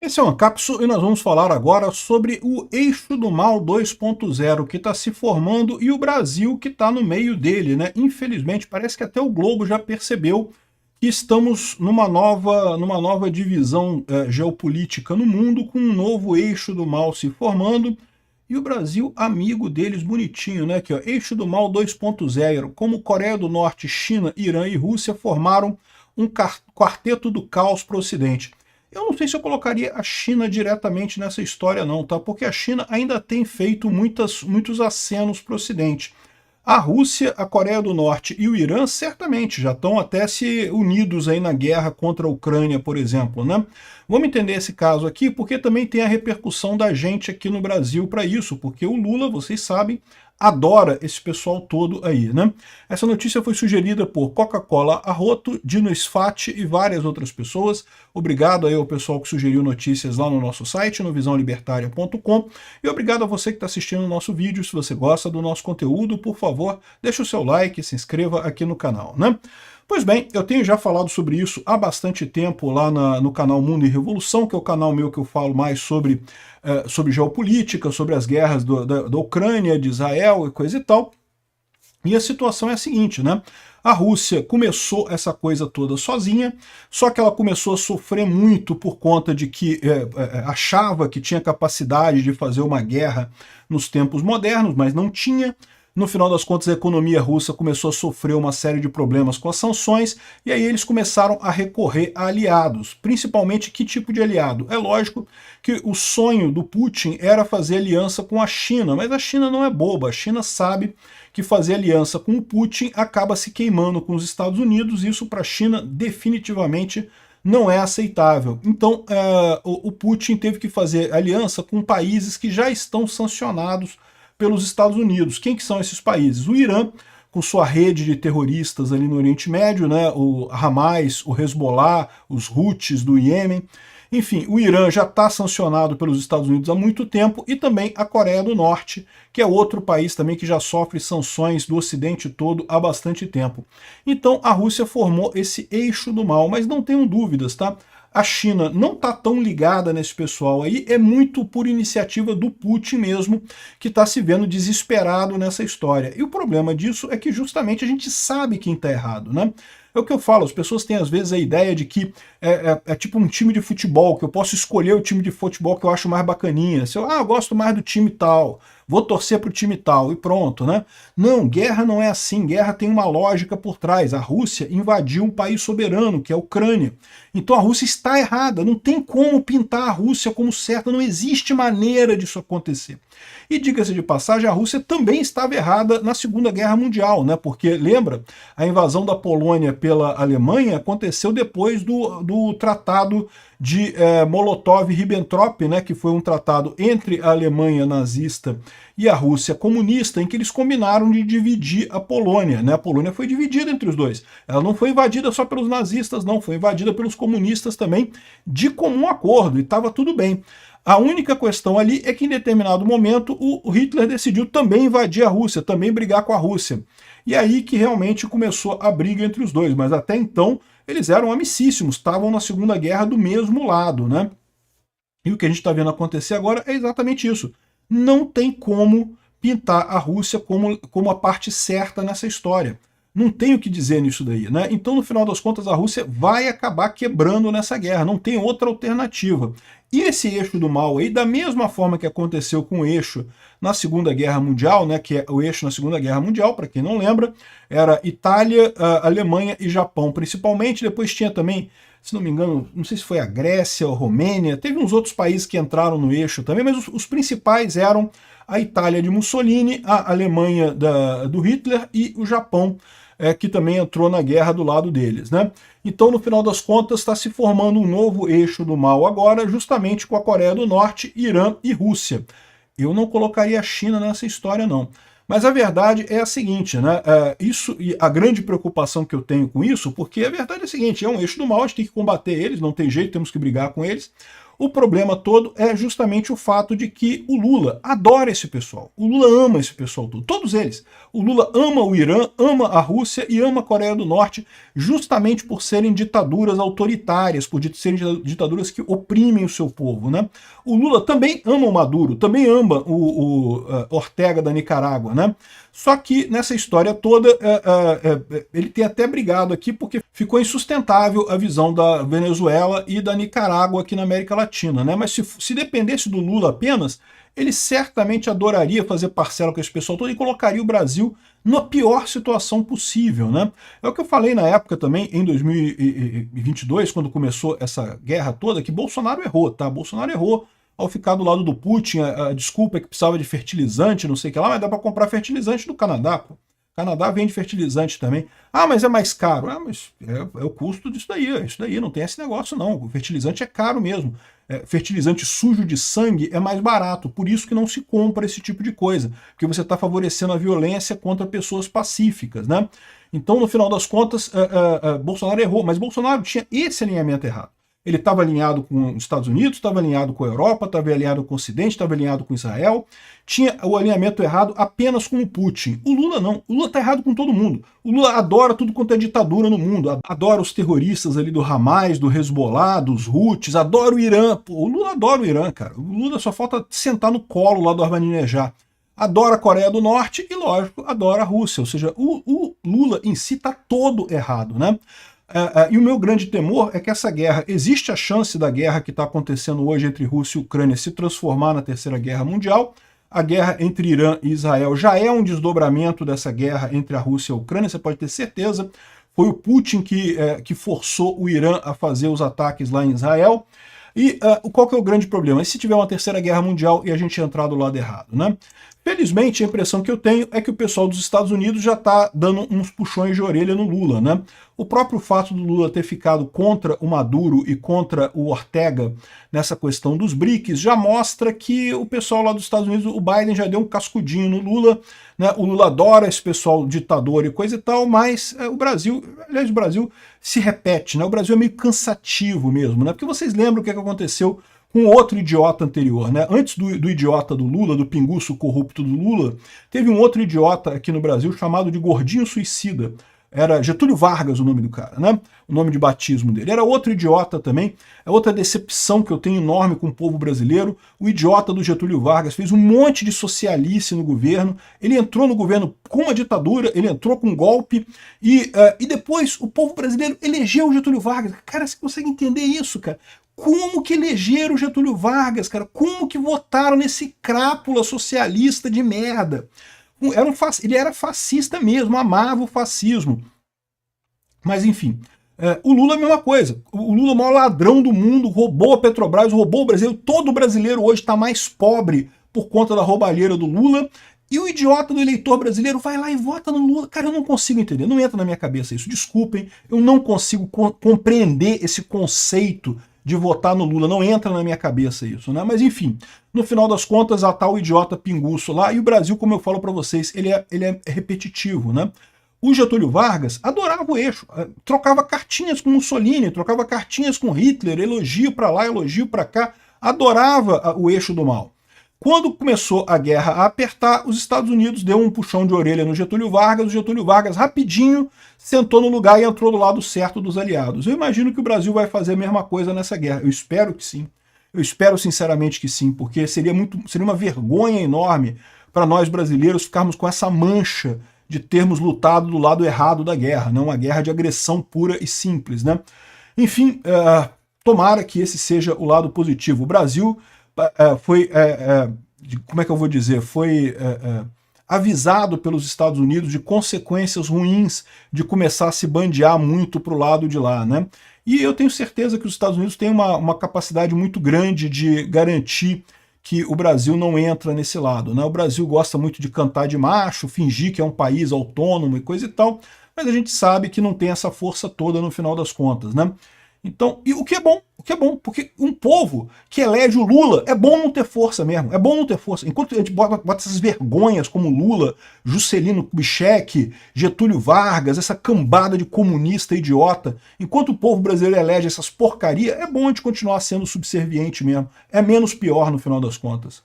Esse é o Ancapso e nós vamos falar agora sobre o eixo do mal 2.0 que está se formando e o Brasil que está no meio dele, né? Infelizmente, parece que até o Globo já percebeu que estamos numa nova divisão geopolítica no mundo, com um novo eixo do mal se formando, e o Brasil amigo deles, bonitinho, né? Aqui, ó, eixo do mal 2.0, como Coreia do Norte, China, Irã e Rússia formaram um quarteto do caos para o Ocidente. Eu não sei se eu colocaria a China diretamente nessa história não, tá? Porque a China ainda tem feito muitos acenos para o Ocidente. A Rússia, a Coreia do Norte e o Irã certamente já estão até se unidos aí na guerra contra a Ucrânia, por exemplo, né? Vamos entender esse caso aqui, porque também tem a repercussão da gente aqui no Brasil para isso, porque o Lula, vocês sabem, adora esse pessoal todo aí, né? Essa notícia foi sugerida por Coca-Cola Arroto, Dino Sfati e várias outras pessoas. Obrigado aí ao pessoal que sugeriu notícias lá no nosso site, no visãolibertaria.com, e obrigado a você que está assistindo o nosso vídeo. Se você gosta do nosso conteúdo, por favor, deixa o seu like e se inscreva aqui no canal, né? Pois bem, eu tenho já falado sobre isso há bastante tempo lá no canal Mundo e Revolução, que é o canal meu que eu falo mais sobre geopolítica, sobre as guerras da Ucrânia, de Israel e coisa e tal. E a situação é a seguinte, né? A Rússia começou essa coisa toda sozinha, só que ela começou a sofrer muito por conta de que achava que tinha capacidade de fazer uma guerra nos tempos modernos, mas não tinha. No final das contas, a economia russa começou a sofrer uma série de problemas com as sanções, e aí eles começaram a recorrer a aliados. Principalmente, que tipo de aliado? É lógico que o sonho do Putin era fazer aliança com a China, mas a China não é boba, a China sabe que fazer aliança com o Putin acaba se queimando com os Estados Unidos, e isso para a China definitivamente não é aceitável. Então, o Putin teve que fazer aliança com países que já estão sancionados pelos Estados Unidos. Quem que são esses países? O Irã, com sua rede de terroristas ali no Oriente Médio, né? O Hamas, o Hezbollah, os Houthis do Iêmen. Enfim, o Irã já está sancionado pelos Estados Unidos há muito tempo, e também a Coreia do Norte, que é outro país também que já sofre sanções do Ocidente todo há bastante tempo. Então a Rússia formou esse eixo do mal, mas não tenham dúvidas, tá? A China não está tão ligada nesse pessoal aí, é muito por iniciativa do Putin mesmo, que está se vendo desesperado nessa história. E o problema disso é que justamente a gente sabe quem está errado, né? É o que eu falo, as pessoas têm às vezes a ideia de que é tipo um time de futebol, que eu posso escolher o time de futebol que eu acho mais bacaninha. Se eu gosto mais do time tal, vou torcer para o time tal, e pronto, né? Não, guerra não é assim, guerra tem uma lógica por trás. A Rússia invadiu um país soberano, que é a Ucrânia. Então a Rússia está errada, não tem como pintar a Rússia como certa, não existe maneira disso acontecer. E diga-se de passagem, a Rússia também estava errada na Segunda Guerra Mundial, né? Porque, lembra, a invasão da Polônia pela Alemanha aconteceu depois do Tratado de Molotov-Ribbentrop, né? Que foi um tratado entre a Alemanha nazista e a Rússia comunista, em que eles combinaram de dividir a Polônia, né? A Polônia foi dividida entre os dois. Ela não foi invadida só pelos nazistas, não, foi invadida pelos comunistas também, de comum acordo, e estava tudo bem. A única questão ali é que em determinado momento o Hitler decidiu também invadir a Rússia, também brigar com a Rússia. E aí que realmente começou a briga entre os dois, mas até então eles eram amicíssimos, estavam na Segunda Guerra do mesmo lado, né? E o que a gente está vendo acontecer agora é exatamente isso. Não tem como pintar a Rússia como a parte certa nessa história. Não tem o que dizer nisso daí, né? Então, no final das contas, a Rússia vai acabar quebrando nessa guerra, não tem outra alternativa. E esse eixo do mal aí, da mesma forma que aconteceu com o eixo na Segunda Guerra Mundial, né, que é o eixo na Segunda Guerra Mundial, para quem não lembra, era Itália, Alemanha e Japão principalmente, depois tinha também, se não me engano, não sei se foi a Grécia ou a Romênia, teve uns outros países que entraram no eixo também, mas os principais eram a Itália de Mussolini, a Alemanha do Hitler e o Japão, que também entrou na guerra do lado deles, né? Então, no final das contas, está se formando um novo eixo do mal agora, justamente com a Coreia do Norte, Irã e Rússia. Eu não colocaria a China nessa história, não. Mas a verdade é a seguinte, né? Isso, e a grande preocupação que eu tenho com isso, porque a verdade é a seguinte, é um eixo do mal, a gente tem que combater eles, não tem jeito, temos que brigar com eles. O problema todo é justamente o fato de que o Lula adora esse pessoal. O Lula ama esse pessoal todo, todos eles. O Lula ama o Irã, ama a Rússia e ama a Coreia do Norte, justamente por serem ditaduras autoritárias, por serem ditaduras que oprimem o seu povo, né? O Lula também ama o Maduro, também ama o Ortega da Nicarágua, né? Só que nessa história toda, ele tem até brigado aqui porque ficou insustentável a visão da Venezuela e da Nicarágua aqui na América Latina, né? Mas se dependesse do Lula apenas, ele certamente adoraria fazer parcela com esse pessoal todo e colocaria o Brasil na pior situação possível, né? É o que eu falei na época também, em 2022, quando começou essa guerra toda, que Bolsonaro errou, tá? Bolsonaro errou ao ficar do lado do Putin. A desculpa é que precisava de fertilizante, não sei o que lá, mas dá para comprar fertilizante do Canadá, pô. O Canadá vende fertilizante também. Ah, mas é mais caro. Ah, mas é o custo disso daí, isso daí, não tem esse negócio não. O fertilizante é caro mesmo. Fertilizante sujo de sangue é mais barato, por isso que não se compra esse tipo de coisa, porque você está favorecendo a violência contra pessoas pacíficas, né? Então, no final das contas, Bolsonaro errou, mas Bolsonaro tinha esse alinhamento errado. Ele estava alinhado com os Estados Unidos, estava alinhado com a Europa, estava alinhado com o Ocidente, estava alinhado com Israel. Tinha o alinhamento errado apenas com o Putin. O Lula não. O Lula está errado com todo mundo. O Lula adora tudo quanto é ditadura no mundo. Adora os terroristas ali do Hamas, do Hezbollah, dos Houthis. Adora o Irã. Pô, o Lula adora o Irã, cara. O Lula só falta sentar no colo lá do Ahmadinejad. Adora a Coreia do Norte e, lógico, adora a Rússia. Ou seja, o Lula em si está todo errado, né? E o meu grande temor é que essa guerra, existe a chance da guerra que está acontecendo hoje entre Rússia e Ucrânia se transformar na Terceira Guerra Mundial. A guerra entre Irã e Israel já é um desdobramento dessa guerra entre a Rússia e a Ucrânia, você pode ter certeza. Foi o Putin que forçou o Irã a fazer os ataques lá em Israel. E qual que é o grande problema? E se tiver uma Terceira Guerra Mundial e a gente entrar do lado errado, né? Felizmente, a impressão que eu tenho é que o pessoal dos Estados Unidos já está dando uns puxões de orelha no Lula, né? O próprio fato do Lula ter ficado contra o Maduro e contra o Ortega nessa questão dos BRICS já mostra que o pessoal lá dos Estados Unidos, o Biden já deu um cascudinho no Lula, né? O Lula adora esse pessoal ditador e coisa e tal, mas o Brasil se repete, né? O Brasil é meio cansativo mesmo, né? Porque vocês lembram o que aconteceu com outro idiota anterior, né? Antes do idiota do Lula, do pinguço corrupto do Lula, teve um outro idiota aqui no Brasil chamado de Gordinho Suicida. Era Getúlio Vargas o nome do cara, né? O nome de batismo dele. Era outro idiota também. É outra decepção que eu tenho enorme com o povo brasileiro. O idiota do Getúlio Vargas fez um monte de socialice no governo. Ele entrou no governo com uma ditadura, ele entrou com um golpe. E depois o povo brasileiro elegeu o Getúlio Vargas. Cara, você consegue entender isso, cara? Como que elegeram o Getúlio Vargas, cara? Como que votaram nesse crápula socialista de merda? Ele era fascista mesmo, amava o fascismo. Mas enfim, o Lula é a mesma coisa. O Lula é o maior ladrão do mundo, roubou a Petrobras, roubou o Brasil. Todo brasileiro hoje está mais pobre por conta da roubalheira do Lula. E o idiota do eleitor brasileiro vai lá e vota no Lula. Cara, eu não consigo entender, não entra na minha cabeça isso. Desculpem, eu não consigo compreender esse conceito de votar no Lula, não entra na minha cabeça isso, né? Mas enfim, no final das contas, a tal idiota pinguço lá, e o Brasil, como eu falo para vocês, ele é repetitivo, né? O Getúlio Vargas adorava o eixo, trocava cartinhas com Mussolini, trocava cartinhas com Hitler, elogio para lá, elogio para cá, adorava o eixo do mal. Quando começou a guerra a apertar, os Estados Unidos deu um puxão de orelha no Getúlio Vargas, o Getúlio Vargas rapidinho sentou no lugar e entrou do lado certo dos aliados. Eu imagino que o Brasil vai fazer a mesma coisa nessa guerra, eu espero que sim. Eu espero sinceramente que sim, porque seria uma vergonha enorme para nós brasileiros ficarmos com essa mancha de termos lutado do lado errado da guerra, né? Uma guerra de agressão pura e simples, né? Enfim, tomara que esse seja o lado positivo. O Brasil foi, como é que eu vou dizer, foi avisado pelos Estados Unidos de consequências ruins de começar a se bandear muito para o lado de lá, né? E eu tenho certeza que os Estados Unidos têm uma capacidade muito grande de garantir que o Brasil não entra nesse lado, né? O Brasil gosta muito de cantar de macho, fingir que é um país autônomo e coisa e tal, mas a gente sabe que não tem essa força toda no final das contas, né? Então, e o que é bom, porque um povo que elege o Lula, é bom não ter força mesmo, é bom não ter força. Enquanto a gente bota essas vergonhas como Lula, Juscelino Kubitschek, Getúlio Vargas, essa cambada de comunista idiota, enquanto o povo brasileiro elege essas porcarias, é bom a gente continuar sendo subserviente mesmo. É menos pior no final das contas.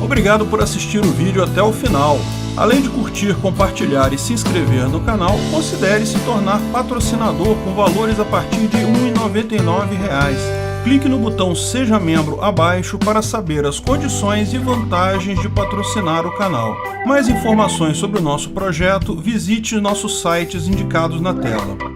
Obrigado por assistir o vídeo até o final. Além de curtir, compartilhar e se inscrever no canal, considere se tornar patrocinador com valores a partir de R$ 1,99. Clique no botão Seja Membro abaixo para saber as condições e vantagens de patrocinar o canal. Mais informações sobre o nosso projeto, visite nossos sites indicados na tela.